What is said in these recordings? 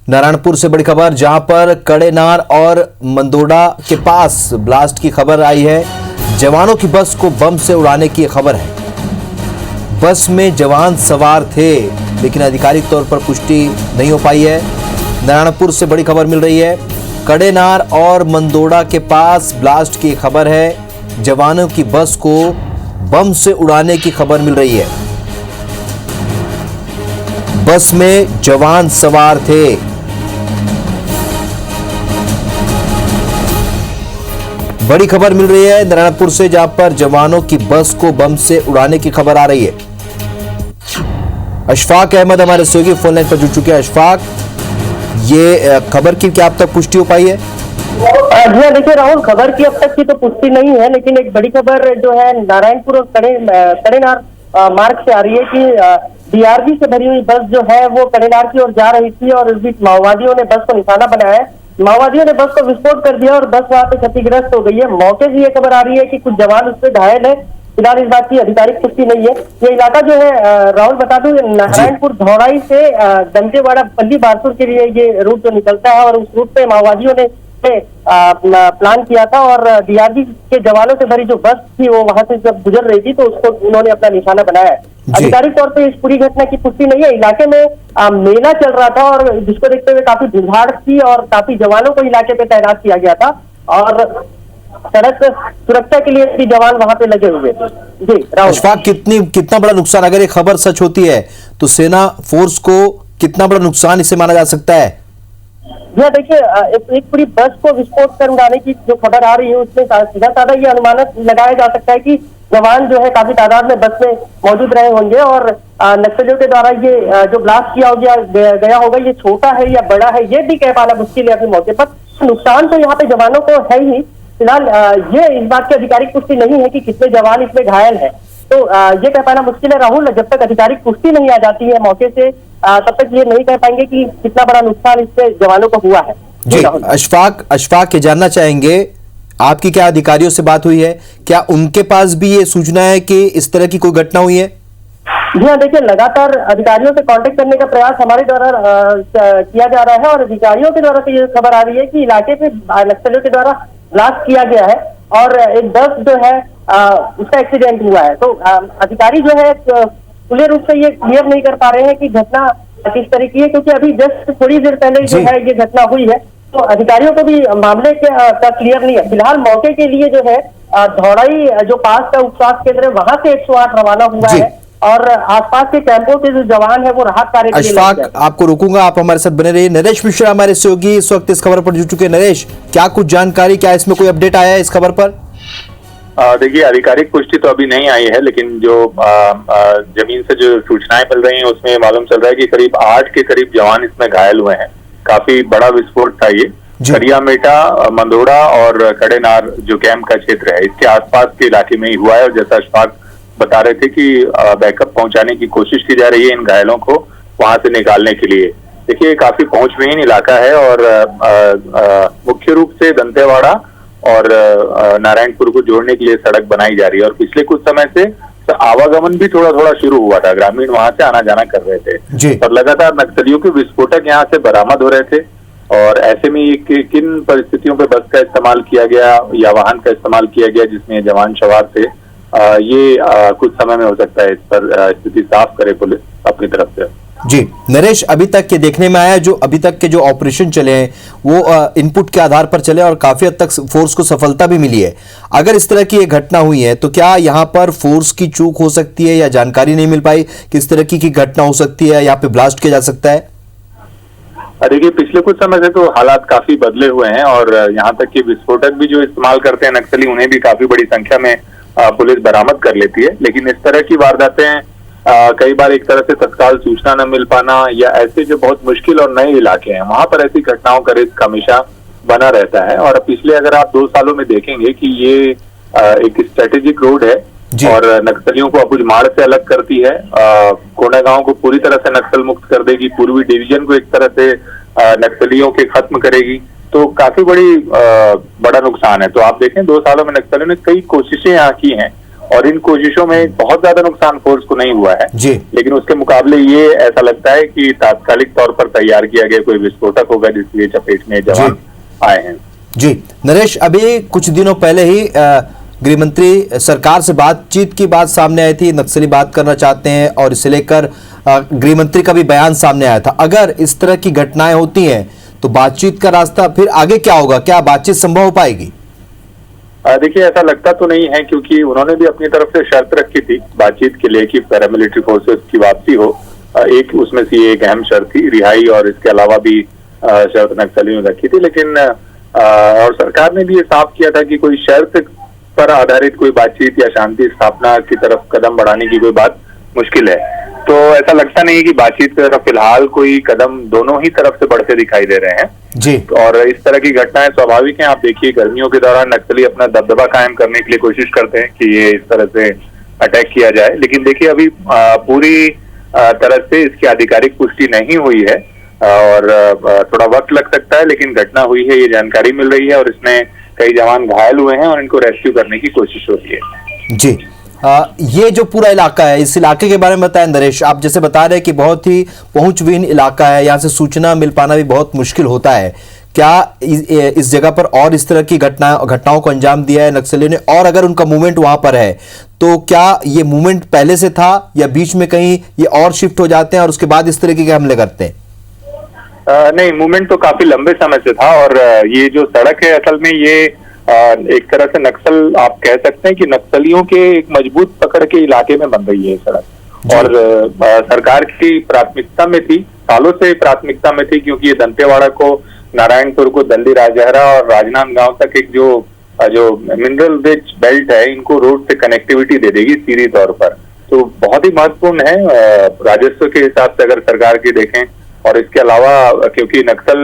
नारायणपुर से बड़ी खबर, जहां पर कड़ेनार और मंदोड़ा के पास ब्लास्ट की खबर आई है। जवानों की बस को बम से उड़ाने की खबर है। बस में जवान सवार थे, लेकिन आधिकारिक तौर पर पुष्टि नहीं हो पाई है। नारायणपुर से बड़ी खबर मिल रही है। कड़ेनार और मंदोड़ा के पास ब्लास्ट की खबर है। जवानों की बस को बम से उड़ाने की खबर मिल रही है। बस में जवान सवार थे। बड़ी खबर मिल रही है नारायणपुर से, जहां पर जवानों की बस को बम से उड़ाने की खबर आ रही है। अशफाक अहमद हमारे सहयोगी फोन लाइन पर जुड़ चुके हैं। अशफाक, ये खबर की क्या अब तक पुष्टि हो पाई है? जी हाँ, देखिए राहुल, खबर की अब तक की तो पुष्टि नहीं है, लेकिन एक बड़ी खबर जो है नारायणपुर और कड़ेनार मार्ग से आ रही है कि डीआरजी से भरी हुई बस जो है वो कड़ेनार की ओर जा रही थी और इस बीच माओवादियों ने बस को निशाना बनाया है। माओवादियों ने बस को विस्फोट कर दिया और बस वहां पे क्षतिग्रस्त हो गई है। मौके से ये खबर आ रही है कि कुछ जवान उससे घायल है। फिलहाल इस बात की आधिकारिक पुष्टि नहीं है। ये इलाका जो है राहुल, बता दूं, नारायणपुर धौड़ाई से दंतेवाड़ा पल्ली बारसूर के लिए ये रूट जो निकलता है और उस रूट पे माओवादियों ने प्लान किया था और डीआरजी के जवानों से भरी जो बस थी वो वहां से जब गुजर रही थी तो उसको उन्होंने अपना निशाना बनाया है। आधिकारिक तौर पे इस पूरी घटना की पुष्टि नहीं है। इलाके में मेला चल रहा था और जिसको देखते हुए काफी भीड़भाड़ थी और काफी जवानों को इलाके पे तैनात किया गया था और सड़क सुरक्षा के लिए भी जवान वहां पे लगे हुए थे। जी राहुल, अशफाक, कितना बड़ा नुकसान, अगर ये खबर सच होती है तो सेना फोर्स को कितना बड़ा नुकसान इसे माना जा सकता है? जी देखिए, एक पूरी बस को विस्फोट कर उड़ाने की जो खबर आ रही है उसमें सीधा साधा ये अनुमान लगाया जा सकता है कि जवान जो है काफी तादाद में बस में मौजूद रहे होंगे और नक्सलियों के द्वारा ये जो ब्लास्ट किया गया होगा, ये छोटा है या बड़ा है ये भी कह पाना मुश्किल है अभी मौके पर। नुकसान तो यहाँ पे जवानों को है ही। फिलहाल ये इस बात की आधिकारिक पुष्टि नहीं है कि कितने जवान इसमें घायल है, तो ये कह पाना मुश्किल है राहुल। जब तक आधिकारिक पुष्टि नहीं आ जाती है मौके से तब तक ये नहीं कह पाएंगे कि कितना बड़ा नुकसान इससे जवानों को हुआ है। जी अशफाक, ये जानना चाहेंगे, आपकी क्या अधिकारियों से बात हुई है? क्या उनके पास भी ये सूचना है कि इस तरह की कोई घटना हुई है? जी हाँ, देखिए, लगातार अधिकारियों से कांटेक्ट करने का प्रयास हमारे द्वारा किया जा रहा है और अधिकारियों के द्वारा तो ये खबर आ रही है कि इलाके पे नक्सलियों के द्वारा ब्लास्ट किया गया है और एक बस जो है उसका एक्सीडेंट हुआ है। तो अधिकारी जो है खुले रूप से ये क्लियर नहीं कर पा रहे हैं कि घटना किस तरह की है, क्योंकि अभी जस्ट थोड़ी देर पहले जो है ये घटना हुई है, तो अधिकारियों को भी मामले का क्लियर नहीं है। फिलहाल मौके के लिए जो है धौड़ाई जो पास का उपस्वास्थ्य केंद्र है वहां से 108 रवाना हुआ है और आसपास के कैंपों के जो जवान है वो राहत कार्य के लिए लगे हैं। अशफाक, आपको रोकूंगा, आप हमारे साथ बने रहिए। नरेश मिश्रा हमारे सहयोगी इस वक्त इस खबर पर जुड़ चुके हैं। नरेश, क्या कुछ जानकारी, क्या इसमें कोई अपडेट आया है इस खबर पर? देखिए, आधिकारिक पुष्टि तो अभी नहीं आई है, लेकिन जो जमीन से जो सूचनाएं मिल रही हैं उसमें मालूम चल रहा है कि करीब 8 के करीब जवान इसमें घायल हुए हैं। काफी बड़ा विस्फोट था ये। करियामेटा, मंदोड़ा और कड़ेनार जो कैंप का क्षेत्र है इसके आसपास के इलाके में ही हुआ है और जैसा अशफाक बता रहे थे कि बैकअप पहुंचाने की कोशिश की जा रही है इन घायलों को वहां से निकालने के लिए। देखिए, काफी पहुंचविहीन इलाका है और मुख्य रूप से दंतेवाड़ा और नारायणपुर को जोड़ने के लिए सड़क बनाई जा रही है और पिछले कुछ समय से आवागमन भी थोड़ा थोड़ा शुरू हुआ था। ग्रामीण वहां से आना जाना कर रहे थे और लगातार नक्सलियों के विस्फोटक यहाँ से बरामद हो रहे थे और ऐसे में किन परिस्थितियों पे बस का इस्तेमाल किया गया या वाहन का इस्तेमाल किया गया जिसमें जवान सवार थे, ये कुछ समय में हो सकता है इस पर स्थिति साफ करे पुलिस अपनी तरफ से। जी नरेश, अभी तक के देखने में आया, जो अभी तक के जो ऑपरेशन चले हैं वो इनपुट के आधार पर चले और काफी हद तक फोर्स को सफलता भी मिली है। अगर इस तरह की ये घटना हुई है तो क्या यहाँ पर फोर्स की चूक हो सकती है या जानकारी नहीं मिल पाई, किस तरह की घटना हो सकती है, यहाँ पे ब्लास्ट किया जा सकता है? देखिए, पिछले कुछ समय से तो हालात काफी बदले हुए हैं और यहाँ तक कि विस्फोटक भी जो इस्तेमाल करते हैं नक्सली उन्हें भी काफी बड़ी संख्या में पुलिस बरामद कर लेती है। लेकिन इस तरह की वारदातें कई बार एक तरह से तत्काल सूचना न मिल पाना या ऐसे जो बहुत मुश्किल और नए इलाके हैं वहां पर ऐसी घटनाओं का रिस्क हमेशा बना रहता है। और पिछले अगर आप 2 सालों में देखेंगे कि ये एक स्ट्रेटेजिक रोड है और नक्सलियों को अबुझमाड़ से अलग करती है, कोंडागांव को पूरी तरह से नक्सल मुक्त कर देगी, पूर्वी डिवीजन को एक तरह से नक्सलियों के खत्म करेगी, तो काफी बड़ा नुकसान है। तो आप देखें 2 सालों में नक्सलियों ने कई कोशिशें यहाँ की हैं और इन कोशिशों में बहुत ज्यादा नुकसान फोर्स को नहीं हुआ है जी। लेकिन उसके मुकाबले ये ऐसा लगता है कि तात्कालिक तौर पर तैयार किया गया कोई विस्फोटक होगा जिसलिए चपेट में जवान आए हैं। जी नरेश, अभी कुछ दिनों पहले ही गृह मंत्री सरकार से बातचीत की बात सामने आई थी, नक्सली बात करना चाहते हैं और इसे लेकर गृह मंत्री का भी बयान सामने आया था। अगर इस तरह की घटनाएं होती हैं तो बातचीत का रास्ता फिर आगे क्या होगा, क्या बातचीत संभव हो पाएगी? देखिए ऐसा लगता तो नहीं है क्योंकि उन्होंने भी अपनी तरफ से शर्त रखी थी बातचीत के लिए कि पैरामिलिट्री फोर्सेस की वापसी हो। एक उसमें से एक अहम शर्त थी रिहाई और इसके अलावा भी शर्त नक्सलियों ने रखी थी, लेकिन और सरकार ने भी ये साफ किया था कि कोई शर्त पर आधारित कोई बातचीत या शांति स्थापना की तरफ कदम बढ़ाने की कोई बात मुश्किल है। तो ऐसा लगता नहीं है कि बातचीत की तरफ फिलहाल कोई कदम दोनों ही तरफ से बढ़ते दिखाई दे रहे हैं जी। और इस तरह की घटनाएं स्वाभाविक हैं। आप देखिए गर्मियों के दौरान नक्सली अपना दबदबा कायम करने के लिए कोशिश करते हैं कि ये इस तरह से अटैक किया जाए, लेकिन देखिए अभी पूरी तरह से इसकी आधिकारिक पुष्टि नहीं हुई है और थोड़ा वक्त लग सकता है, लेकिन घटना हुई है ये जानकारी मिल रही है और इसमें कई जवान घायल हुए हैं और इनको रेस्क्यू करने की कोशिश हो रही है। जी ये जो पूरा इलाका है, इस इलाके के बारे में बताएं नरेश। आप जैसे बता रहे हैं कि बहुत ही पहुंचविहीन इलाका है, यहाँ से सूचना मिल पाना भी बहुत मुश्किल होता है। क्या इस जगह पर और इस तरह की घटनाओं को अंजाम दिया है नक्सलियों ने, और अगर उनका मूवमेंट वहां पर है तो क्या ये मूवमेंट पहले से था या बीच में कहीं ये और शिफ्ट हो जाते हैं और उसके बाद इस तरीके के हमले करते हैं? नहीं, मूवमेंट तो काफी लंबे समय से था और ये जो सड़क है असल में ये एक तरह से नक्सल आप कह सकते हैं कि नक्सलियों के एक मजबूत पकड़ के इलाके में बन रही है सड़क और सरकार की प्राथमिकता में थी, सालों से प्राथमिकता में थी, क्योंकि ये दंतेवाड़ा को, नारायणपुर को, दल्ली राजहरा और राजनांदगांव तक एक जो मिनरल रिच बेल्ट है इनको रोड से कनेक्टिविटी दे देगी सीधी तौर पर। तो बहुत ही महत्वपूर्ण है राजस्व के हिसाब से अगर सरकार की देखें, और इसके अलावा क्योंकि नक्सल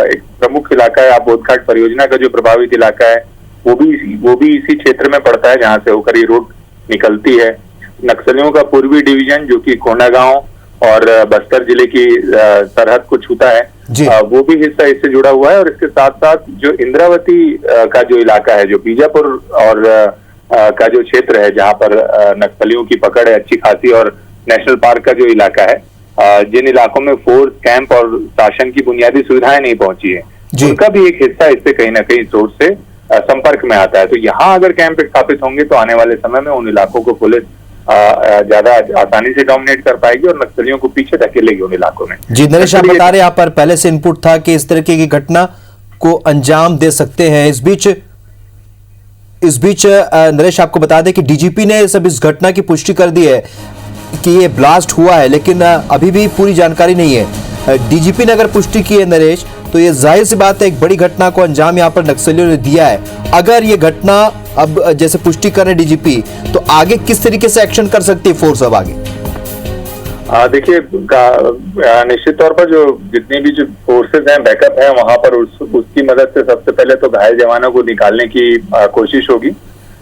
एक प्रमुख इलाका है, बोधघाट परियोजना का जो प्रभावित इलाका है वो भी इसी क्षेत्र में पड़ता है जहां से होकर ये रोड निकलती है। नक्सलियों का पूर्वी डिवीजन जो कि कोंडागांव और बस्तर जिले की सरहद को छूता है वो भी हिस्सा इससे जुड़ा हुआ है और इसके साथ साथ जो इंद्रावती का जो इलाका है, जो बीजापुर और का जो क्षेत्र है जहां पर नक्सलियों की पकड़ है अच्छी खासी, और नेशनल पार्क का जो इलाका है, जिन इलाकों में फोर्स, कैंप और शासन की बुनियादी सुविधाएं नहीं पहुंची है, उनका भी एक हिस्सा इससे कहीं ना कहीं सोर्स से संपर्क में आता है। तो यहाँ अगर कैंप स्थापित होंगे तो आने वाले समय में उन इलाकों को पुलिस ज्यादा आसानी से डोमिनेट कर पाएगी और नक्सलियों को पीछे धकेलेगी उन इलाकों में। जी नरेश, आप बता रहे हैं यहाँ पर पहले से इनपुट था कि इस तरीके की घटना को अंजाम दे सकते हैं। इस बीच नरेश आपको बता दें कि डीजीपी ने इस घटना की पुष्टि कर दी है कि ये ब्लास्ट हुआ है, लेकिन अभी भी पूरी जानकारी नहीं है। डीजीपी ने अगर पुष्टि की है नरेश, तो ये जाहिर सी बात है एक बड़ी घटना को अंजाम यहाँ पर नक्सलियों ने दिया है। अगर ये घटना अब जैसे पुष्टि कर रहे डीजीपी, तो आगे किस तरीके से एक्शन कर सकती है फोर्स अब आगे? देखिए निश्चित तौर पर जो जितनी भी जो फोर्सेज हैं, बैकअप है, वहां पर उसकी मदद से सबसे पहले तो घायल जवानों को निकालने की कोशिश होगी,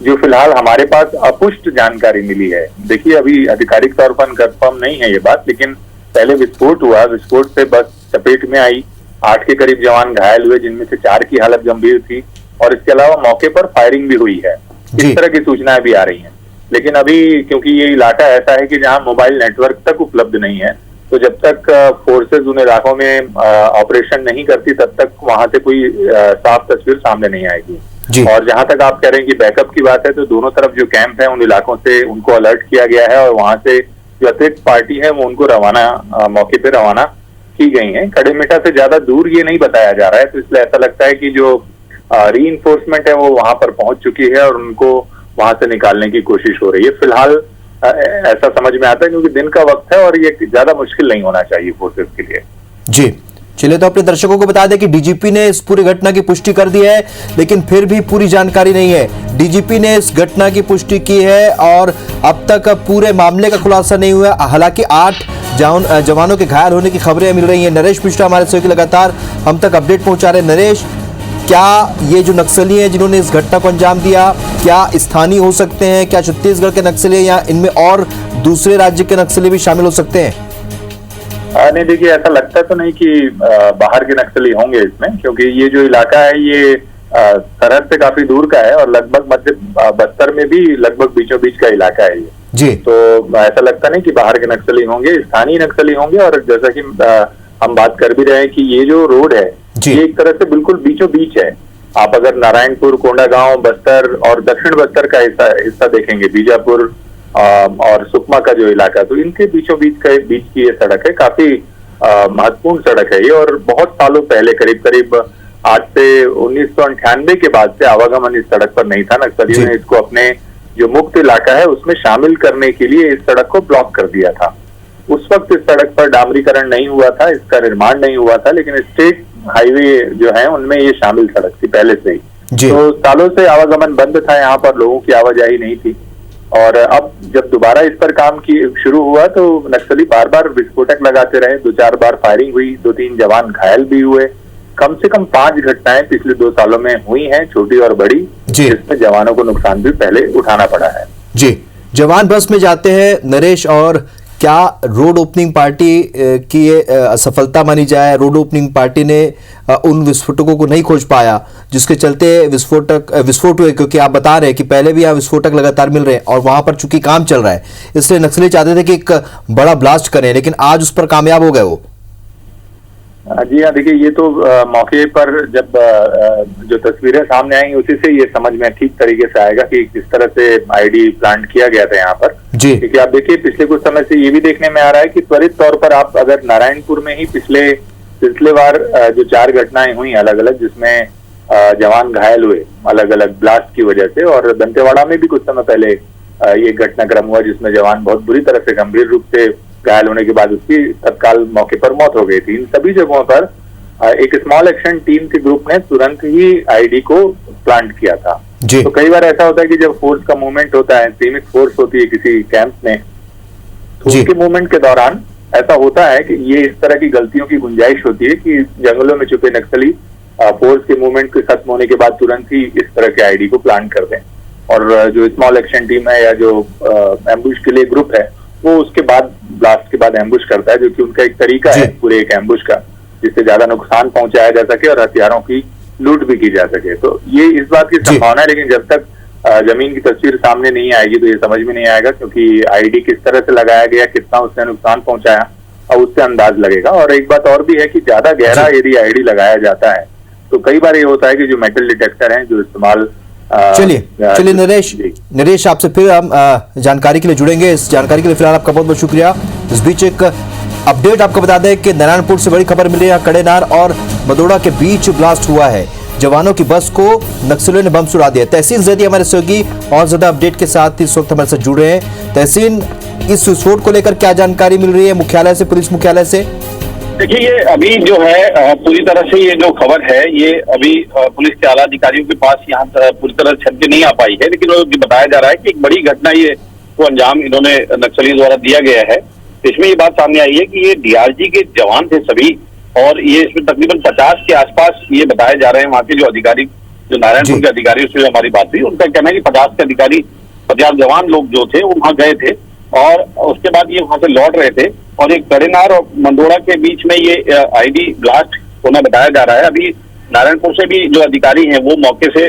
जो फिलहाल हमारे पास अपुष्ट जानकारी मिली है। देखिए अभी आधिकारिक तौर पर कंफर्म नहीं है ये बात, लेकिन पहले विस्फोट हुआ, विस्फोट से बस चपेट में आई, 8 के करीब जवान घायल हुए जिनमें से 4 की हालत गंभीर थी और इसके अलावा मौके पर फायरिंग भी हुई है। इस तरह की सूचनाएं भी आ रही हैं, लेकिन अभी क्योंकि ये इलाका ऐसा है कि जहां मोबाइल नेटवर्क तक उपलब्ध नहीं है, तो जब तक फोर्सेज उन इलाकों में ऑपरेशन नहीं करती तब तक वहां से कोई साफ तस्वीर सामने नहीं आएगी। और जहां तक आप कह रहे हैं कि बैकअप की बात है, तो दोनों तरफ जो कैंप है उन इलाकों से उनको अलर्ट किया गया है और वहां से जो अतिरिक्त पार्टी है वो उनको मौके पे रवाना की गई है। खड़ेमेटा से ज्यादा दूर ये नहीं बताया जा रहा है, तो इसलिए ऐसा लगता है कि जो रीइंफोर्समेंट है वो वहां पर पहुंच चुकी है और उनको वहां से निकालने की कोशिश हो रही है। फिलहाल ऐसा समझ में आता है क्योंकि दिन का वक्त है और ये ज्यादा मुश्किल नहीं होना चाहिए फोर्सेस के लिए। जी चलिए, तो अपने दर्शकों को बता दें कि डीजीपी ने इस पूरी घटना की पुष्टि कर दी है, लेकिन फिर भी पूरी जानकारी नहीं है। डीजीपी ने इस घटना की पुष्टि की है और अब तक पूरे मामले का खुलासा नहीं हुआ। हालांकि 8 जवानों के घायल होने की खबरें मिल रही हैं। नरेश मिश्रा हमारे सहयोगी लगातार हम तक अपडेट पहुंचा रहे हैं। नरेश, क्या ये जो नक्सली हैं जिन्होंने इस घटना को अंजाम दिया, क्या स्थानीय हो सकते हैं? क्या छत्तीसगढ़ के नक्सली या इनमें और दूसरे राज्य के नक्सली भी शामिल हो सकते हैं? नहीं, देखिए ऐसा लगता तो नहीं कि बाहर के नक्सली होंगे इसमें, क्योंकि ये जो इलाका है ये सरहद से काफी दूर का है और लगभग मध्य बस्तर में भी लगभग बीचों बीच का इलाका है ये जी। तो ऐसा लगता नहीं कि बाहर के नक्सली होंगे, स्थानीय नक्सली होंगे। और जैसा कि हम बात कर भी रहे हैं कि ये जो रोड है ये एक तरह से बिल्कुल बीचों बीच है। आप अगर नारायणपुर, कोंडागांव, बस्तर और दक्षिण बस्तर का हिस्सा देखेंगे, बीजापुर और सुकमा का जो इलाका, तो इनके बीचों बीच की ये सड़क है। काफी महत्वपूर्ण सड़क है ये और बहुत सालों पहले करीब आज से 1998 के बाद से आवागमन इस सड़क पर नहीं था। नक्सलियों ने इसको अपने जो मुक्त इलाका है उसमें शामिल करने के लिए इस सड़क को ब्लॉक कर दिया था। उस वक्त इस सड़क पर डामरीकरण नहीं हुआ था, इसका निर्माण नहीं हुआ था, लेकिन स्टेट हाईवे जो है उनमें ये शामिल सड़क थी पहले से ही। तो सालों से आवागमन बंद था, यहाँ पर लोगों की आवाजाही नहीं थी। और अब जब दोबारा इस पर काम की शुरू हुआ तो नक्सली बार बार विस्फोटक लगाते रहे, 2-4 बार फायरिंग हुई, 2-3 जवान घायल भी हुए। कम से कम 5 घटनाएं पिछले 2 सालों में हुई हैं, छोटी और बड़ी, जिसमें जवानों को नुकसान भी पहले उठाना पड़ा है। जी, जवान बस में जाते हैं नरेश, और क्या रोड ओपनिंग पार्टी की ये असफलता मानी जाए? रोड ओपनिंग पार्टी ने उन विस्फोटकों को नहीं खोज पाया जिसके चलते विस्फोट हुए, क्योंकि आप बता रहे हैं कि पहले भी यहाँ विस्फोटक लगातार मिल रहे हैं और वहां पर चूंकि काम चल रहा है, इसलिए नक्सली चाहते थे कि एक बड़ा ब्लास्ट करें, लेकिन आज उस पर कामयाब हो गए वो। जी हाँ, देखिए ये तो मौके पर जब जो तस्वीरें सामने आएंगी उसी से ये समझ में ठीक तरीके से आएगा कि किस तरह से आईडी प्लांट किया गया था यहाँ पर। क्योंकि आप देखिए पिछले कुछ समय से ये भी देखने में आ रहा है कि त्वरित तौर पर आप अगर नारायणपुर में ही सिलसिलेवार जो 4 घटनाएं हुई अलग अलग, जिसमें जवान घायल हुए अलग अलग ब्लास्ट की वजह से, और दंतेवाड़ा में भी कुछ समय पहले ये घटनाक्रम हुआ जिसमें जवान बहुत बुरी तरह से गंभीर रूप से घायल होने के बाद उसकी तत्काल मौके पर मौत हो गई थी। इन सभी जगहों पर एक स्मॉल एक्शन टीम के ग्रुप ने तुरंत ही आईडी को प्लांट किया था। तो कई बार ऐसा होता है कि जब फोर्स का मूवमेंट होता है, सीमित फोर्स होती है किसी कैंप में, तो उसके मूवमेंट के दौरान ऐसा होता है कि ये इस तरह की गलतियों की गुंजाइश होती है कि जंगलों में छुपे नक्सली फोर्स के मूवमेंट के खत्म होने के बाद तुरंत ही इस तरह के आईडी को प्लांट कर दें। और जो स्मॉल एक्शन टीम है या जो एम्बुश के लिए ग्रुप है वो उसके बाद ब्लास्ट के बाद एम्बुश करता है, जो कि उनका एक तरीका है पूरे एक एम्बुश का, जिससे ज्यादा नुकसान पहुंचाया जा सके और हथियारों की लूट भी की जा सके। तो ये इस बात की संभावना है, लेकिन जब तक जमीन की तस्वीर सामने नहीं आएगी तो ये समझ में नहीं आएगा, क्योंकि आईडी किस तरह से लगाया गया, कितना उसने नुकसान पहुंचाया, और उससे अंदाज लगेगा। और एक बात और भी है कि ज्यादा गहरा यदि आईडी लगाया जाता है तो कई बार ये होता है कि जो मेटल डिटेक्टर हैं जो इस्तेमाल चलिए नरेश आपसे फिर हम जानकारी के लिए जुड़ेंगे। इस जानकारी के लिए फिलहाल आपका बहुत बहुत शुक्रिया। इस बीच एक अपडेट आपको बता दें कि नारायणपुर से बड़ी खबर मिल रही है, कड़ेनार और मदोड़ा के बीच ब्लास्ट हुआ है, जवानों की बस को नक्सलियों ने बम से उड़ा दिया। तहसीन जैदी हमारे सहयोगी और ज्यादा अपडेट के साथ इस वक्त हमारे साथ जुड़ रहे हैं। तहसीन, इस विस्फोट को लेकर क्या जानकारी मिल रही है मुख्यालय से, पुलिस मुख्यालय से? देखिए ये अभी जो है पूरी तरह से ये जो खबर है ये अभी पुलिस के आला अधिकारियों के पास यहाँ पूरी तरह छत के नहीं आ पाई है, लेकिन वो बताया जा रहा है कि एक बड़ी घटना ये को अंजाम इन्होंने नक्सलियों द्वारा दिया गया है। इसमें ये बात सामने आई है कि ये डीआरजी के जवान थे सभी, और ये इसमें तकरीबन 50 के आसपास ये बताए जा रहे हैं। वहाँ के जो अधिकारी, जो नारायणपुर के अधिकारी, उससे हमारी बात हुई, उनका कहना है कि 50 के अधिकारी, 50 जवान लोग जो थे वो वहाँ गए थे और उसके बाद ये वहां से लौट रहे थे, और एक कड़ेनार और मंदोड़ा के बीच में ये आईडी ब्लास्ट होना बताया जा रहा है। अभी नारायणपुर से भी जो अधिकारी हैं वो मौके से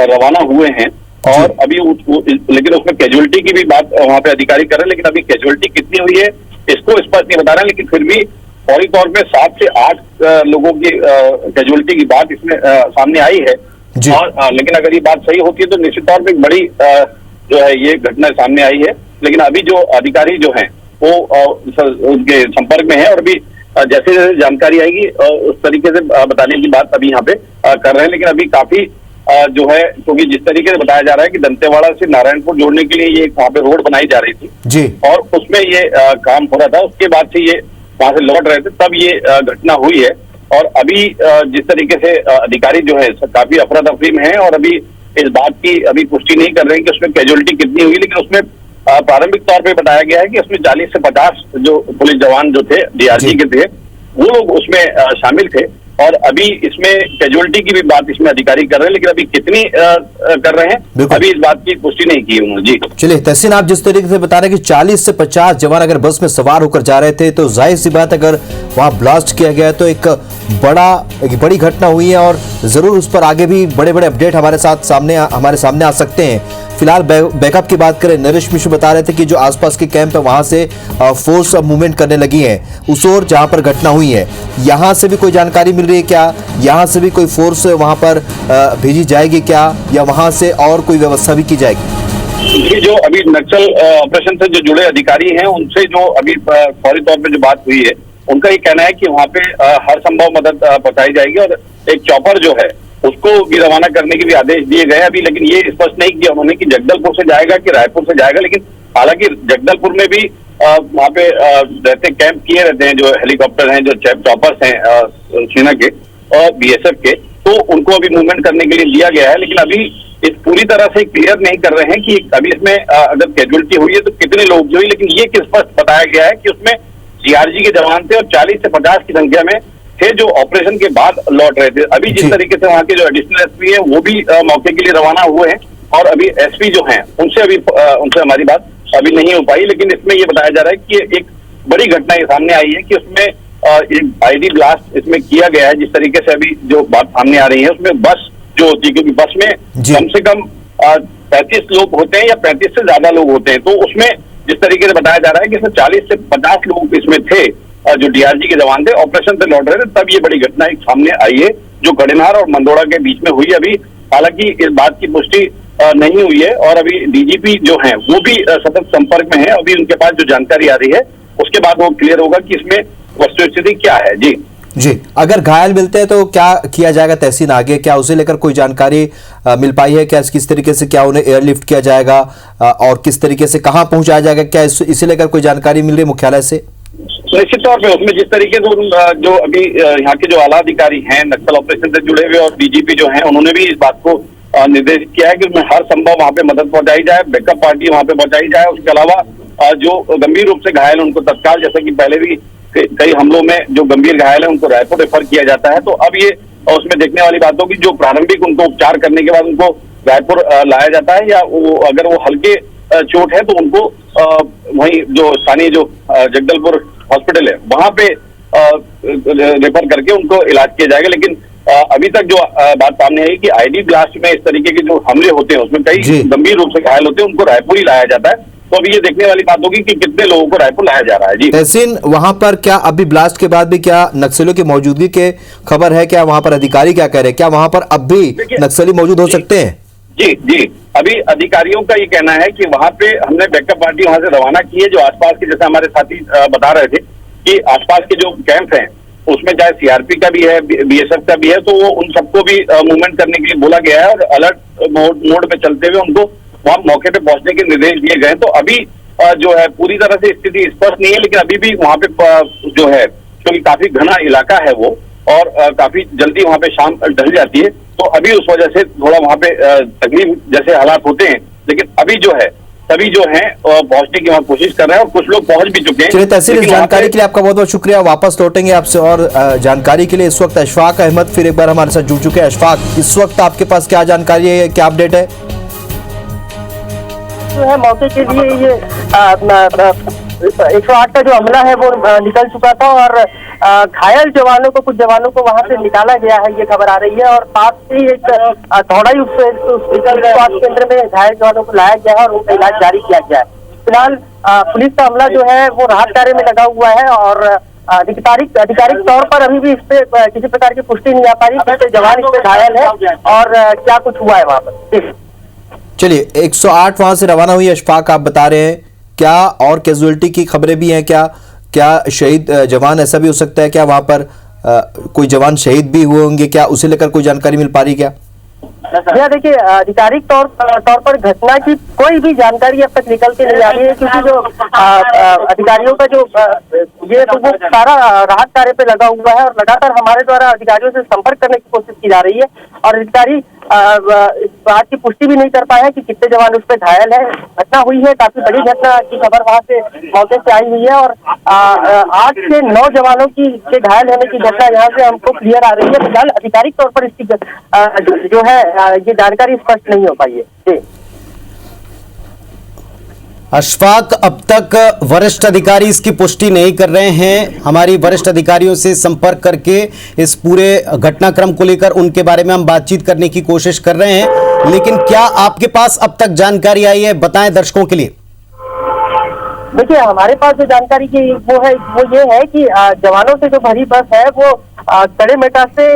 रवाना हुए हैं, और अभी लेकिन उसमें कैजुअलिटी की भी बात वहां पे अधिकारी कर रहे हैं, लेकिन अभी कैजुअलिटी कितनी हुई है इसको स्पष्ट नहीं बता रहे हैं, लेकिन फिर भी फौरी तौर पे 7 से 8 लोगों की कैजुअलिटी की बात इसमें सामने आई है। और लेकिन अगर ये बात सही होती है तो निश्चित तौर पर एक बड़ी जो है ये घटना सामने आई है। लेकिन अभी जो अधिकारी जो हैं वो उनके संपर्क में है, और अभी जैसे जैसे जानकारी आएगी उस तरीके से बताने की बात अभी यहाँ पे कर रहे हैं। लेकिन अभी काफी जो है, क्योंकि जिस तरीके से बताया जा रहा है कि दंतेवाड़ा से नारायणपुर जोड़ने के लिए ये वहाँ पे रोड बनाई जा रही थी जी, और उसमें ये काम हो रहा था, उसके बाद से ये वहां से लौट रहे थे तब ये घटना हुई है। और अभी जिस तरीके से अधिकारी जो है काफी अफरा तफरी में है, और अभी इस बात की अभी पुष्टि नहीं कर रहे हैं कि उसमें कैजुअलिटी कितनी हुई, लेकिन उसमें प्रारंभिक तौर पे बताया गया है कि उसमें 40 से 50 जो पुलिस जवान जो थे डीआरजी के थे वो लोग उसमें शामिल थे। और अभी इसमें कैजुअलिटी की भी बात इसमें अधिकारी कर रहे हैं, लेकिन अभी कितनी कर रहे हैं अभी इस बात की पुष्टि नहीं की उन्होंने। जी चलिए तहसीन, आप जिस तरीके से बता रहे हैं कि 40 से 50 जवान अगर बस में सवार होकर जा रहे थे, तो जाहिर सी बात अगर वहां ब्लास्ट किया गया तो एक बड़ी घटना हुई है और जरूर उस पर आगे भी बड़े बड़े अपडेट हमारे सामने आ सकते हैं। फिलहाल बैकअप की बात करें, नरेश मिश्र बता रहे थे कि जो आसपास के कैंप है वहां से फोर्स मूवमेंट करने लगी है उस ओर जहां पर घटना हुई है। यहां से भी कोई जानकारी मिल रही है क्या? यहां से भी कोई फोर्स वहां पर भेजी जाएगी क्या, या वहां से और कोई व्यवस्था भी की जाएगी? ये जो अभी नक्सल ऑपरेशन से जो जुड़े अधिकारी हैं उनसे जो अभी फौरी तौर पे जो बात हुई है, उनका ये कहना है कि वहां पे हर संभव मदद पहुंचाई जाएगी और एक चॉपर जो है उसको भी रवाना करने के भी आदेश दिए गए अभी, लेकिन ये स्पष्ट नहीं किया उन्होंने कि जगदलपुर से जाएगा कि रायपुर से जाएगा। लेकिन हालांकि जगदलपुर में भी वहां पे रहते कैंप किए रहते हैं जो हेलीकॉप्टर हैं, जो चॉपर्स हैं सेना के और बीएसएफ के, तो उनको अभी मूवमेंट करने के लिए लिया गया है। लेकिन अभी इस पूरी तरह से क्लियर नहीं कर रहे हैं कि अभी इसमें अगर कैजुअलिटी हुई है तो कितने लोग की हुई, लेकिन ये स्पष्ट बताया गया है कि उसमें डीआरजी के जवान थे और 40 से 50 की संख्या में थे जो ऑपरेशन के बाद लौट रहे थे। अभी जिस तरीके से वहाँ के जो एडिशनल एसपी है वो भी मौके के लिए रवाना हुए हैं और अभी एसपी जो हैं उनसे हमारी बात अभी नहीं हो पाई, लेकिन इसमें ये बताया जा रहा है कि एक बड़ी घटना ये सामने आई है कि उसमें एक आईडी ब्लास्ट इसमें किया गया है। जिस तरीके से अभी जो बात सामने आ रही है उसमें बस जो होती है, क्योंकि बस में कम से कम 35 लोग होते हैं या 35 से ज्यादा लोग होते हैं, तो उसमें जिस तरीके से बताया जा रहा है कि इसमें 40 से 50 लोग इसमें थे जो डीआरजी के जवान थे, ऑपरेशन से लौट रहे थे, तब ये बड़ी घटना एक सामने आई है जो कड़ेनार और मंदोड़ा के बीच में हुई। अभी हालांकि इस बात की पुष्टि नहीं हुई है और अभी डीजीपी जो हैं वो भी सतत संपर्क में है। अभी उनके पास जो जानकारी आ रही है उसके बाद वो क्लियर होगा कि इसमें वस्तुस्थिति क्या है। जी अगर घायल मिलते हैं तो क्या किया जाएगा तहसीन आगे? क्या उसे लेकर कोई जानकारी मिल पाई है क्या? किस तरीके से क्या उन्हें एयरलिफ्ट किया जाएगा और किस तरीके से कहां पहुंचाया जाएगा? क्या इसे लेकर कोई जानकारी मिल रही है मुख्यालय से? निश्चित तौर पे उसमें जिस तरीके से जो अभी यहाँ के जो आला अधिकारी हैं नक्सल ऑपरेशन से जुड़े हुए और डीजीपी जो हैं उन्होंने भी इस बात को निर्देशित किया है कि उसमें हर संभव वहाँ पे मदद पहुंचाई जाए, बैकअप पार्टी वहाँ पे पहुंचाई जाए। उसके अलावा जो गंभीर रूप से घायल उनको तत्काल, जैसे कि पहले भी कई हमलों में जो गंभीर घायल है उनको रायपुर रेफर किया जाता है, तो अब ये उसमें देखने वाली बात होगी जो प्रारंभिक उनको उपचार करने के बाद उनको रायपुर लाया जाता है या अगर वो हल्के चोट है तो उनको वहीं जो स्थानीय जो जगदलपुर हॉस्पिटल है वहां पे रेफर करके उनको इलाज किया जाएगा। लेकिन अभी तक जो बात सामने आई कि आईडी ब्लास्ट में इस तरीके के जो हमले होते हैं उसमें कई गंभीर रूप से घायल होते हैं, उनको रायपुर ही लाया जाता है। तो अभी ये देखने वाली बात होगी कि कितने लोगों को रायपुर लाया जा रहा है। जी तहसीन, वहां पर क्या अभी ब्लास्ट के बाद भी क्या नक्सलियों की मौजूदगी के खबर है? क्या वहां पर अधिकारी क्या कह रहे हैं? क्या वहां पर अब भी नक्सली मौजूद हो सकते हैं? जी अभी अधिकारियों का ये कहना है कि वहां पे हमने बैकअप पार्टी वहां से रवाना की है। जो आसपास के, जैसे हमारे साथी बता रहे थे कि आसपास के जो कैंप हैं उसमें चाहे सीआरपी का भी है, बीएसएफ का भी है, तो वो उन सबको भी मूवमेंट करने के लिए बोला गया है और अलर्ट मोड पे चलते हुए उनको वहां मौके पे पहुंचने के निर्देश दिए गए हैं। तो अभी जो है पूरी तरह से स्थिति स्पष्ट नहीं है, लेकिन अभी भी वहां पे जो है क्योंकि काफी घना इलाका है वो और काफी जल्दी वहां पे शाम ढल जाती है, तो अभी उस वजह से थोड़ा वहां पे तकलीफ जैसे हालात होते हैं। लेकिन अभी जो है सभी जो हैं पहुंचने की वहां कोशिश कर रहे हैं और कुछ लोग पहुंच भी चुके हैं। चलिए तहसील, इस जानकारी के लिए आपका बहुत बहुत शुक्रिया। वापस लौटेंगे आपसे और जानकारी के लिए। इस वक्त अशफाक अहमद फिर एक बार हमारे साथ जुड़ चुके हैं। अशफाक, इस वक्त आपके पास क्या जानकारी है, क्या अपडेट है? जो है मौके के लिए ये 108 का जो हमला है वो निकल चुका था और घायल जवानों को, कुछ जवानों को वहां से निकाला गया है, ये खबर आ रही है। और पास से एक धौड़ाई स्वास्थ्य केंद्र में घायल जवानों को लाया गया है और उनका इलाज जारी किया गया है। फिलहाल पुलिस का हमला जो है वो राहत कार्य में लगा हुआ है और आधिकारिक तौर पर अभी भी इस पे किसी प्रकार की पुष्टि नहीं आ पाई कि जवान इस पे घायल है और क्या कुछ हुआ है वहां पर। चलिए 108 वहां से रवाना हुई अशफाक, आप बता रहे हैं क्या और कैजुअलिटी की खबरें भी हैं? क्या शहीद जवान, ऐसा भी हो सकता है क्या वहां पर कोई जवान शहीद भी हुए होंगे? क्या उसे लेकर कोई जानकारी मिल पा रही क्या? देखिए आधिकारिक तौर पर घटना की कोई भी जानकारी अब तक निकल के नहीं आ रही है, क्योंकि जो अधिकारियों का जो ये तो वो सारा राहत कार्य पे लगा हुआ है और लगातार हमारे द्वारा अधिकारियों से संपर्क करने की कोशिश की जा रही है और अधिकारी इस बात की पुष्टि भी नहीं कर पाए हैं कि कितने जवान उस पर घायल है। घटना हुई है, काफी बड़ी घटना की खबर वहां से मौके से आई हुई है और 8 से 9 जवानों के घायल होने की घटना यहाँ से हमको क्लियर आ रही है। फिलहाल आधिकारिक तौर पर इसकी जो है ये जानकारी स्पष्ट नहीं हो पाई है। जी अशफाक, अब तक वरिष्ठ अधिकारी इसकी पुष्टि नहीं कर रहे हैं। हमारी वरिष्ठ अधिकारियों से संपर्क करके इस पूरे घटनाक्रम को लेकर उनके बारे में हम बातचीत करने की कोशिश कर रहे हैं, लेकिन क्या आपके पास अब तक जानकारी आई है, बताएं दर्शकों के लिए। देखिए, हमारे पास जो जानकारी की वो ये है कि जवानों से जो भरी बस है वो कड़ेमेटा से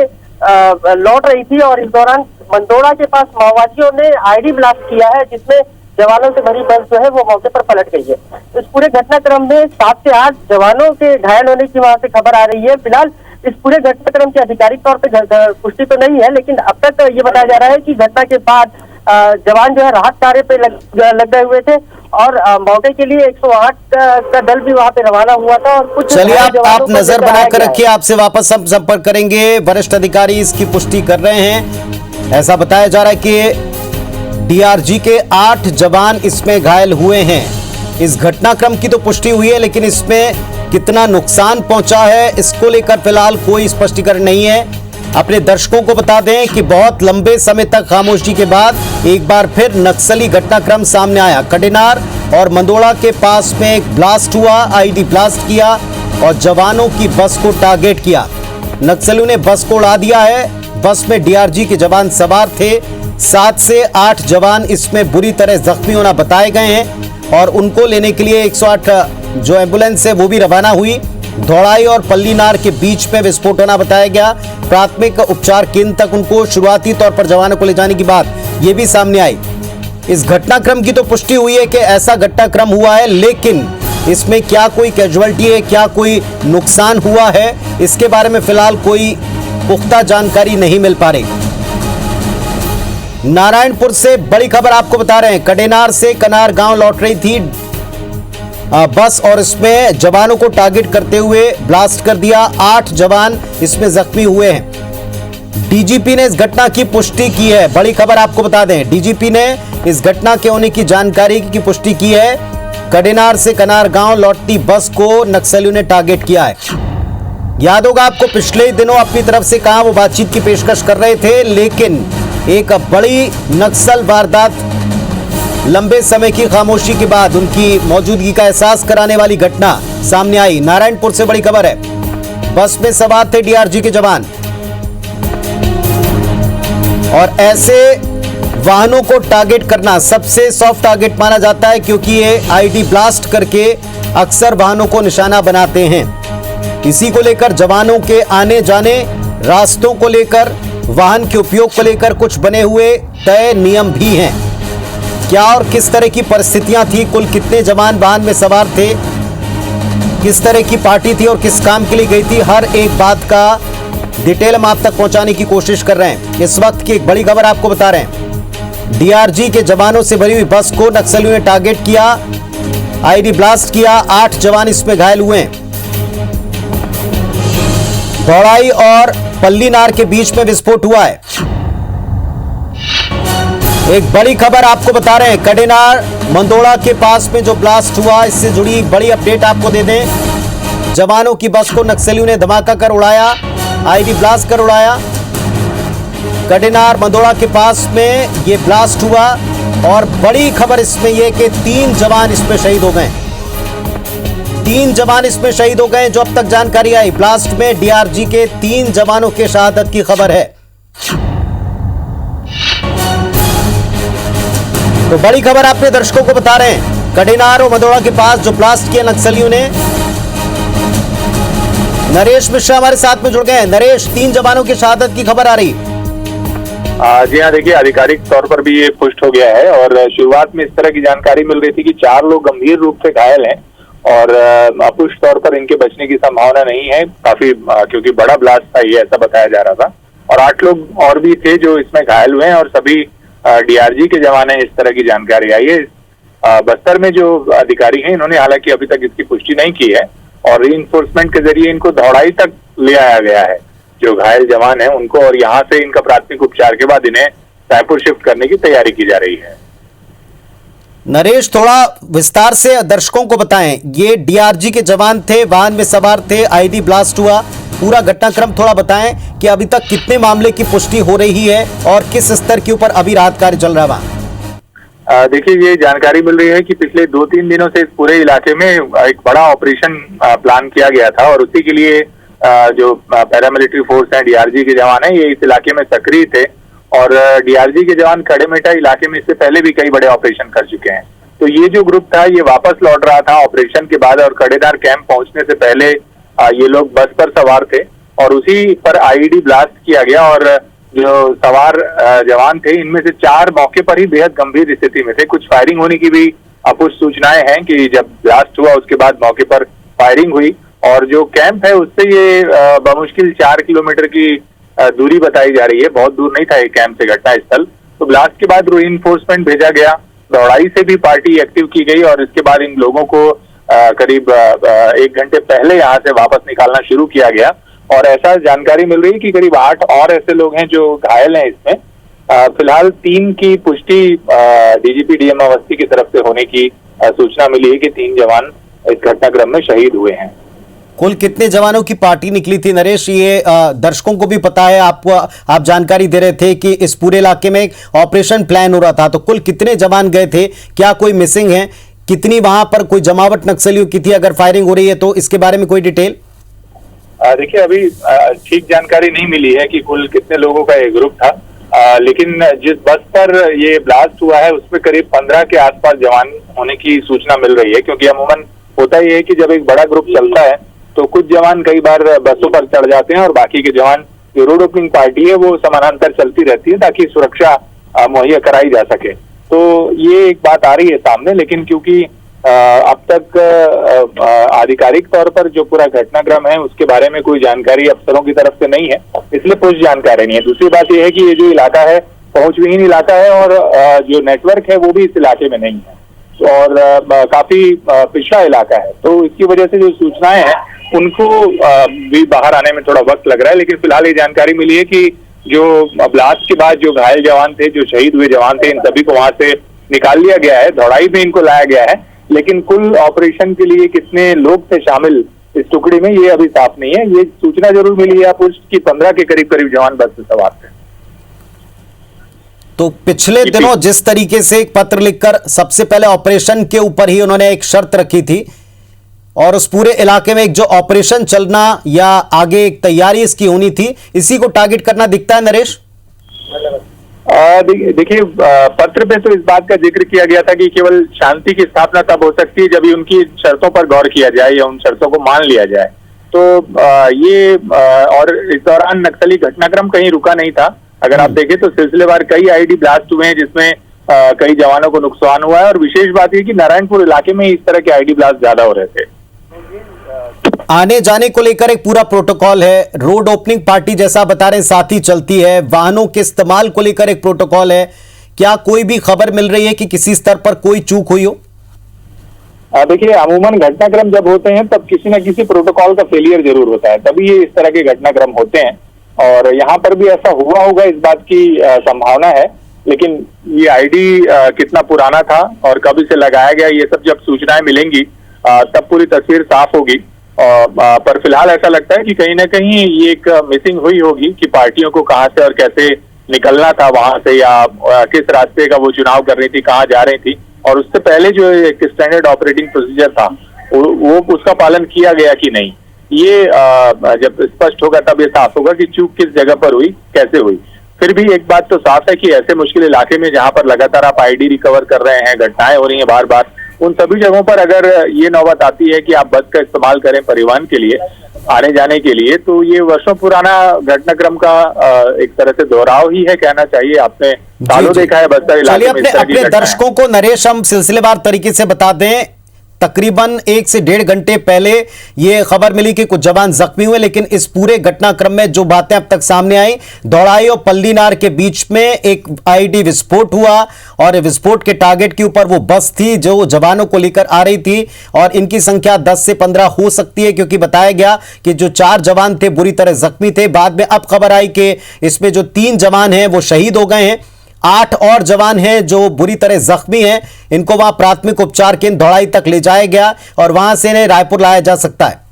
लौट रही थी और इस दौरान मंदोड़ा के पास माओवादियों ने आईडी ब्लास्ट किया है, जिसमें जवानों से भरी बस जो है वो मौके पर पलट गई है। इस पूरे घटनाक्रम में 7 से 8 जवानों के घायल होने की वहां से खबर आ रही है। फिलहाल इस पूरे घटनाक्रम की आधिकारिक तौर पर पुष्टि तो नहीं है, लेकिन अब तक ये बताया जा रहा है कि घटना के बाद जवान जो है राहत कार्य पे लग गए हुए थे और मौके के लिए 108 का दल भी वहां पे रवाना हुआ था और कुछ चलिए आप नजर बनाकर रखिए, आपसे वापस हम संपर्क करेंगे। वरिष्ठ अधिकारी इसकी पुष्टि कर रहे हैं। ऐसा बताया जा रहा है कि डीआरजी के 8 जवान इसमें घायल हुए हैं। इस घटनाक्रम की तो पुष्टि हुई है, लेकिन इसमें कितना नुकसान पहुंचा है इसको लेकर फिलहाल कोई स्पष्टीकरण नहीं है। अपने दर्शकों को बता दें कि बहुत लंबे समय तक खामोशी के बाद एक बार फिर नक्सली घटनाक्रम सामने आया। कडेनार और मंदोड़ा के पास में एक ब्लास्ट हुआ, आईडी ब्लास्ट किया और जवानों की बस को टारगेट किया। नक्सलियों ने बस को उड़ा दिया है। बस में डीआरजी के जवान सवार थे। 7 से 8 जवान इसमें बुरी तरह जख्मी होना बताए गए हैं और उनको लेने के लिए 108 जो एम्बुलेंस है वो भी रवाना हुई। धौड़ाई और पल्लीनार के बीच में विस्फोट होना बताया गया। प्राथमिक उपचार केंद्र तक उनको शुरुआती तौर पर जवानों को ले जाने की बात ये भी सामने आई। इस घटनाक्रम की तो पुष्टि हुई है कि ऐसा घटनाक्रम हुआ है, लेकिन इसमें क्या कोई कैजुअलिटी है, क्या कोई नुकसान हुआ है, इसके बारे में फिलहाल कोई पुख्ता जानकारी नहीं मिल पा रही। नारायणपुर से बड़ी खबर आपको बता रहे हैं। कडेनार से कनार गांव लौट रही थी बस और इसमें जवानों को टारगेट करते हुए ब्लास्ट कर दिया। 8 जवान इसमें जख्मी हुए हैं। डीजीपी ने इस घटना की पुष्टि की है। बड़ी खबर आपको बता दें, डीजीपी ने इस घटना के होने की जानकारी की पुष्टि की है। कडेनार से कनार गांव लौटती बस को नक्सलियों ने टारगेट किया है। याद होगा आपको, पिछले दिनों अपनी तरफ से कहा वो बातचीत की पेशकश कर रहे थे, लेकिन एक बड़ी नक्सल वारदात लंबे समय की खामोशी के बाद उनकी मौजूदगी का एहसास कराने वाली घटना सामने आई। नारायणपुर से बड़ी खबर है। बस में सवार थे डीआरजी के जवान और ऐसे वाहनों को टारगेट करना सबसे सॉफ्ट टारगेट माना जाता है, क्योंकि ये आईडी ब्लास्ट करके अक्सर वाहनों को निशाना बनाते हैं। इसी को लेकर जवानों के आने जाने, रास्तों को लेकर, वाहन के उपयोग को लेकर कुछ बने हुए तय नियम भी हैं। क्या और किस तरह की परिस्थितियां थी, कुल कितने जवान वाहन में सवार थे, किस तरह की पार्टी थी और किस काम के लिए गई थी, हर एक बात का डिटेल हम आप तक पहुंचाने की कोशिश कर रहे हैं। इस वक्त की एक बड़ी खबर आपको बता रहे हैं। डीआरजी के जवानों से भरी हुई बस को नक्सलियों ने टारगेट किया, आईडी ब्लास्ट किया। 8 जवान इसमें घायल हुए हैं। धौड़ाई और पल्लीनार के बीच में विस्फोट हुआ है। एक बड़ी खबर आपको बता रहे हैं, कडेनार मंदोड़ा के पास में जो ब्लास्ट हुआ, इससे जुड़ी बड़ी अपडेट आपको दे दें। जवानों की बस को नक्सलियों ने धमाका कर उड़ाया, आईडी ब्लास्ट कर उड़ाया। कडेनार मंदोड़ा के पास में ये ब्लास्ट हुआ और बड़ी खबर इसमें यह कि 3 जवान इसमें शहीद हो गए। 3 जवान इसमें शहीद हो गए। जो अब तक जानकारी आई, ब्लास्ट में डीआरजी के 3 जवानों के शहादत की खबर है। तो बड़ी खबर आपने दर्शकों को बता रहे हैं। कडेनार और मंदोड़ा के पास जो ब्लास्ट किया नक्सलियों ने। नरेश मिश्रा हमारे साथ में जुड़ गए हैं। नरेश, 3 जवानों की शहादत की खबर आ रही। जी हाँ, देखिए आधिकारिक तौर पर भी ये पुष्ट हो गया है और शुरुआत में इस तरह की जानकारी मिल रही थी कि 4 लोग गंभीर रूप से घायल हैं और अपुष्ट तौर पर इनके बचने की संभावना नहीं है काफी, क्योंकि बड़ा ब्लास्ट था ये, ऐसा बताया जा रहा था। और 8 लोग और भी थे जो इसमें घायल हुए हैं और सभी डीआरजी के जवान हैं, इस तरह की जानकारी आई है। बस्तर में जो अधिकारी हैं इन्होंने हालांकि अभी तक इसकी पुष्टि नहीं की है और रीइंफोर्समेंट के जरिए इनको धौड़ाई तक ले आया गया है जो घायल जवान हैं उनको, और यहाँ से इनका प्राथमिक उपचार के बाद इन्हें रायपुर शिफ्ट करने की तैयारी की जा रही है। नरेश, थोड़ा विस्तार से दर्शकों को बताएं, ये डीआरजी के जवान थे, वाहन में सवार थे, आईडी ब्लास्ट हुआ, पूरा घटनाक्रम थोड़ा बताएं कि अभी तक कितने मामले की पुष्टि हो रही है और किस स्तर के ऊपर अभी राहत कार्य चल रहा है। देखिए, ये जानकारी मिल रही है कि पिछले 2-3 दिनों से इस पूरे इलाके में एक बड़ा ऑपरेशन प्लान किया गया था और उसी के लिए जो पैरामिलिट्री फोर्स है, डीआरजी के जवान है, ये इस इलाके में सक्रिय थे और डीआरजी के जवान खड़ेमेटा इलाके में इससे पहले भी कई बड़े ऑपरेशन कर चुके हैं। तो ये जो ग्रुप था ये वापस लौट रहा था ऑपरेशन के बाद और कड़ेनार कैंप पहुंचने से पहले ये लोग बस पर सवार थे और उसी पर आईईडी ब्लास्ट किया गया और जो सवार जवान थे इनमें से 4 मौके पर ही बेहद गंभीर स्थिति में थे। कुछ फायरिंग होने की भी अपुष्ट सूचनाएं हैं कि जब ब्लास्ट हुआ उसके बाद मौके पर फायरिंग हुई और जो कैंप है उससे ये बमुश्किल 4 किलोमीटर की दूरी बताई जा रही है, बहुत दूर नहीं था ये कैंप से घटना स्थल। तो ब्लास्ट के बाद रीइंफोर्समेंट भेजा गया, दौड़ाई से भी पार्टी एक्टिव की गई और इसके बाद इन लोगों को करीब 1 घंटे पहले यहाँ से वापस निकालना शुरू किया गया और ऐसा जानकारी मिल रही है कि करीब 8 और ऐसे लोग हैं जो घायल हैं इसमें। फिलहाल 3 की पुष्टि डीजीपी डीएम अवस्थी की तरफ से होने की सूचना मिली है कि 3 जवान इस घटनाक्रम में शहीद हुए हैं। कुल कितने जवानों की पार्टी निकली थी नरेश, ये दर्शकों को भी पता है, आपको आप जानकारी दे रहे थे कि इस पूरे इलाके में एक ऑपरेशन प्लान हो रहा था, तो कुल कितने जवान गए थे, क्या कोई मिसिंग है, कितनी वहां पर कोई जमावट नक्सलियों की थी, अगर फायरिंग हो रही है तो इसके बारे में कोई डिटेल? देखिए, अभी ठीक जानकारी नहीं मिली है कि कुल कितने लोगों का ये ग्रुप था, लेकिन जिस बस पर ये ब्लास्ट हुआ है उसमें करीब 15 के आसपास जवान होने की सूचना मिल रही है, क्योंकि अमूमन होता ही है कि जब एक बड़ा ग्रुप चलता है तो कुछ जवान कई बार बसों पर चढ़ जाते हैं और बाकी के जवान, जो रोड ओपनिंग पार्टी है वो समानांतर चलती रहती है ताकि सुरक्षा मुहैया कराई जा सके। तो ये एक बात आ रही है सामने, लेकिन क्योंकि अब तक आधिकारिक तौर पर जो पूरा घटनाक्रम है उसके बारे में कोई जानकारी अफसरों की तरफ से नहीं है, इसलिए कुछ जानकारी नहीं है। दूसरी बात यह है कि ये जो इलाका है पहुंच विहीन इलाका है और जो नेटवर्क है वो भी इस इलाके में नहीं है और काफी पिछड़ा इलाका है, तो इसकी वजह से जो सूचनाएं हैं उनको भी बाहर आने में थोड़ा वक्त लग रहा है। लेकिन फिलहाल ये जानकारी मिली है कि जो ब्लास्ट के बाद जो घायल जवान थे, जो शहीद हुए जवान थे, इन सभी को वहां से निकाल लिया गया है, दौड़ाई में इनको लाया गया है, लेकिन कुल ऑपरेशन के लिए कितने लोग थे शामिल इस टुकड़ी में ये अभी साफ नहीं है। ये सूचना जरूर मिली है कि 15 के करीब जवान बस से सवार थे। तो पिछले दिनों जिस तरीके से एक पत्र लिखकर सबसे पहले ऑपरेशन के ऊपर ही उन्होंने एक शर्त रखी थी और उस पूरे इलाके में एक जो ऑपरेशन चलना या आगे एक तैयारी इसकी होनी थी, इसी को टारगेट करना दिखता है नरेश? देखिए, पत्र पे तो इस बात का जिक्र किया गया था कि केवल शांति की स्थापना तब हो सकती है जब ही उनकी शर्तों पर गौर किया जाए या उन शर्तों को मान लिया जाए। तो ये और इस दौरान नक्सली घटनाक्रम कहीं रुका नहीं था। अगर आप देखें तो सिलसिलेवार कई आईडी ब्लास्ट हुए हैं जिसमें कई जवानों को नुकसान हुआ है और विशेष बात यह कि नारायणपुर इलाके में इस तरह के आईडी ब्लास्ट ज्यादा हो रहे थे। आने जाने को लेकर एक पूरा प्रोटोकॉल है, रोड ओपनिंग पार्टी जैसा बता रहे साथ ही चलती है, वाहनों के इस्तेमाल को लेकर एक प्रोटोकॉल है, क्या कोई भी खबर मिल रही है कि किसी स्तर पर कोई चूक हुई हो? देखिए, अमूमन घटनाक्रम जब होते हैं तब किसी न किसी प्रोटोकॉल का फेलियर जरूर होता है, तभी ये इस तरह के घटनाक्रम होते हैं और यहाँ पर भी ऐसा हुआ होगा इस बात की संभावना है। लेकिन ये आईडी कितना पुराना था और कब इसे लगाया गया, ये सब जब सूचनाएं मिलेंगी तब पूरी तस्वीर साफ होगी। पर फिलहाल ऐसा लगता है कि कहीं ना कहीं ये एक मिसिंग हुई होगी कि पार्टियों को कहां से और कैसे निकलना था वहां से, या किस रास्ते का वो चुनाव कर रही थी, कहां जा रही थी, और उससे पहले जो एक स्टैंडर्ड ऑपरेटिंग प्रोसीजर था वो उसका पालन किया गया कि नहीं, ये जब स्पष्ट होगा तब ये साफ होगा कि चूक किस जगह पर हुई, कैसे हुई। फिर भी एक बात तो साफ है कि ऐसे मुश्किल इलाके में जहां पर लगातार आप आईडी रिकवर कर रहे हैं, घटनाएं हो रही हैं बार बार, उन सभी जगहों पर अगर ये नौबत आती है कि आप बस का इस्तेमाल करें परिवहन के लिए, आने जाने के लिए, तो ये वर्षों पुराना घटनाक्रम का एक तरह से दोहराव ही है, कहना चाहिए। आपने सालों देखा है बस्तर इलाके में। अपने दर्शकों को नरेश हम सिलसिलेवार तरीके से बता दें, तकरीबन 1 से 1.5 घंटे पहले ये खबर मिली कि कुछ जवान जख्मी हुए, लेकिन इस पूरे घटनाक्रम में जो बातें अब तक सामने आई, दौड़ाई और पल्लीनार के बीच में एक आईईडी विस्फोट हुआ और विस्फोट के टारगेट के ऊपर वो बस थी जो जवानों को लेकर आ रही थी और इनकी संख्या 10 से 15 हो सकती है, क्योंकि बताया गया कि जो 4 जवान थे बुरी तरह जख्मी थे। बाद में अब खबर आई कि इसमें जो 3 जवान हैं वो शहीद हो गए हैं, 8 और जवान हैं जो बुरी तरह जख्मी हैं। इनको वहां प्राथमिक उपचार केंद्र धौड़ाई तक ले जाया गया और वहां से इन्हें रायपुर लाया जा सकता है।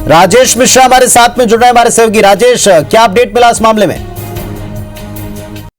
राजेश मिश्रा हमारे साथ में जुड़ रहे हैं, हमारे सहयोगी। राजेश, क्या अपडेट मिला इस मामले में?